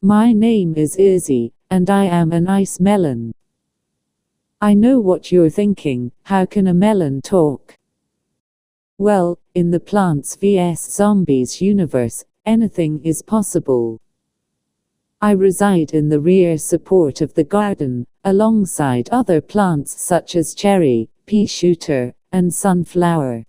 My name is Izzy, and I am an ice melon. I know what you're thinking, how can a melon talk? Well, in the Plants vs Zombies universe, anything is possible. I reside in the rear support of the garden, alongside other plants such as cherry, pea shooter, and sunflower.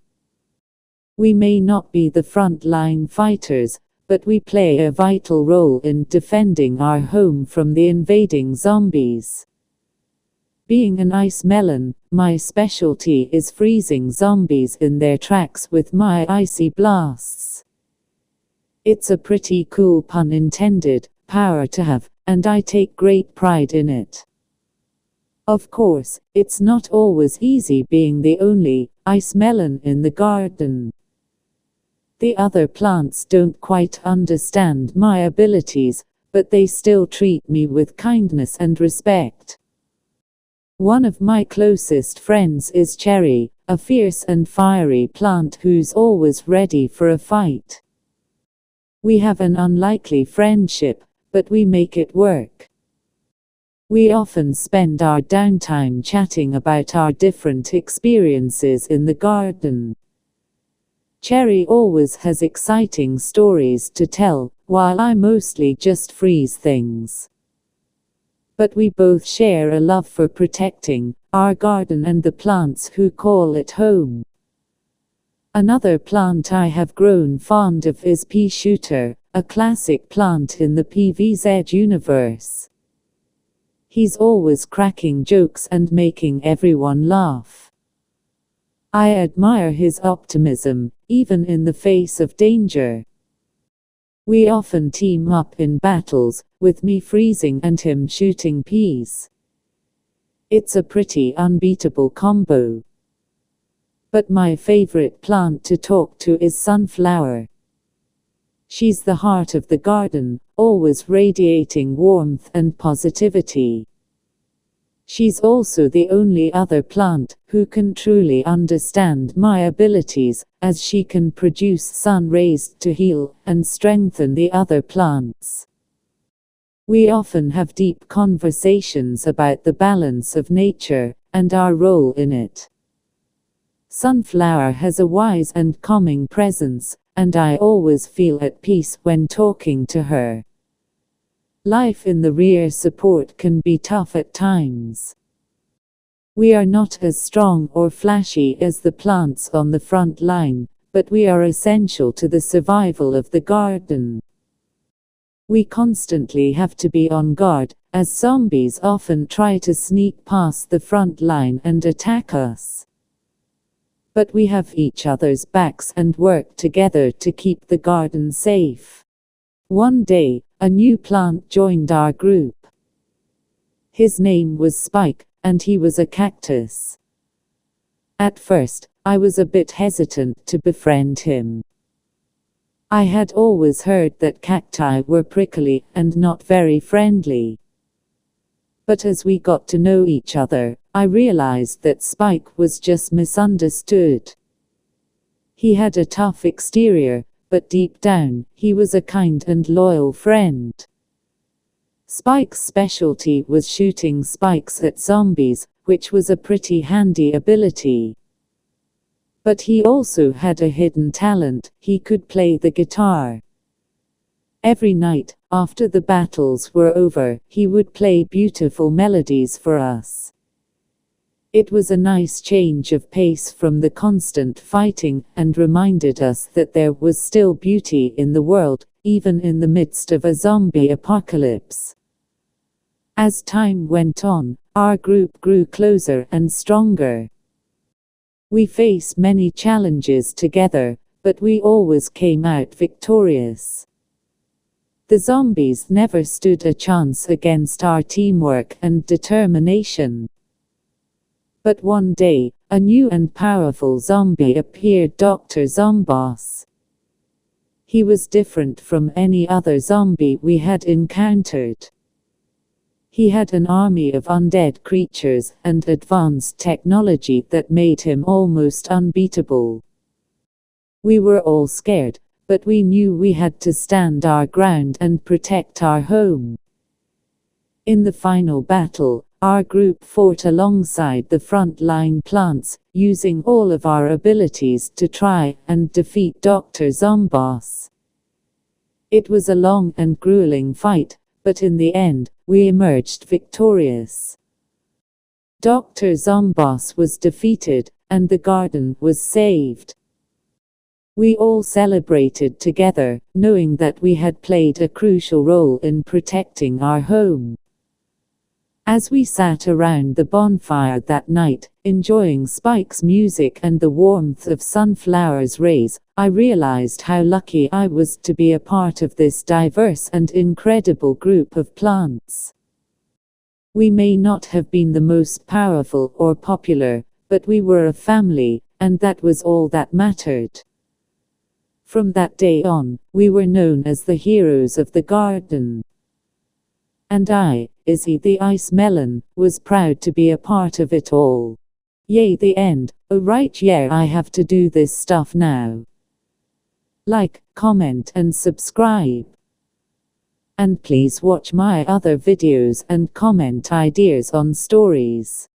We may not be the front-line fighters, but we play a vital role in defending our home from the invading zombies. Being an ice melon, my specialty is freezing zombies in their tracks with my icy blasts. It's a pretty cool, pun intended, power to have, and I take great pride in it. Of course, it's not always easy being the only ice melon in the garden. The other plants don't quite understand my abilities, but they still treat me with kindness and respect. One of my closest friends is Cherry, a fierce and fiery plant who's always ready for a fight. We have an unlikely friendship, but we make it work. We often spend our downtime chatting about our different experiences in the garden. Cherry always has exciting stories to tell, while I mostly just freeze things. But we both share a love for protecting our garden and the plants who call it home. Another plant I have grown fond of is pea shooter, a classic plant in the PVZ universe. He's always cracking jokes and making everyone laugh. I admire his optimism, even in the face of danger. We often team up in battles, with me freezing and him shooting peas. It's a pretty unbeatable combo. But my favorite plant to talk to is sunflower. She's the heart of the garden, always radiating warmth and positivity. She's also the only other plant who can truly understand my abilities, as she can produce sun rays to heal and strengthen the other plants. We often have deep conversations about the balance of nature and our role in it. Sunflower has a wise and calming presence, and I always feel at peace when talking to her. Life in the rear support can be tough at times. We are not as strong or flashy as the plants on the front line, but we are essential to the survival of the garden. We constantly have to be on guard, as zombies often try to sneak past the front line and attack us. But we have each other's backs and work together to keep the garden safe. One day, a new plant joined our group. His name was Spike, and he was a cactus. At first, I was a bit hesitant to befriend him. I had always heard that cacti were prickly and not very friendly. But as we got to know each other, I realized that Spike was just misunderstood. He had a tough exterior, but deep down, he was a kind and loyal friend. Spike's specialty was shooting spikes at zombies, which was a pretty handy ability. But he also had a hidden talent: he could play the guitar. Every night, after the battles were over, he would play beautiful melodies for us. It was a nice change of pace from the constant fighting, and reminded us that there was still beauty in the world, even in the midst of a zombie apocalypse. As time went on, our group grew closer and stronger. We faced many challenges together, but we always came out victorious. The zombies never stood a chance against our teamwork and determination. But one day, a new and powerful zombie appeared: Dr. Zomboss. He was different from any other zombie we had encountered. He had an army of undead creatures and advanced technology that made him almost unbeatable. We were all scared, but we knew we had to stand our ground and protect our home. In the final battle, our group fought alongside the front-line plants, using all of our abilities to try and defeat Dr. Zomboss. It was a long and grueling fight, but in the end, we emerged victorious. Dr. Zomboss was defeated, and the garden was saved. We all celebrated together, knowing that we had played a crucial role in protecting our home. As we sat around the bonfire that night, enjoying Spike's music and the warmth of sunflowers' rays, I realized how lucky I was to be a part of this diverse and incredible group of plants. We may not have been the most powerful or popular, but we were a family, and that was all that mattered. From that day on, we were known as the heroes of the garden. And I, Izzy the Ice Melon, was proud to be a part of it all. Yay, the end. Oh right, yeah, I have to do this stuff now. Like, comment and subscribe. And please watch my other videos and comment ideas on stories.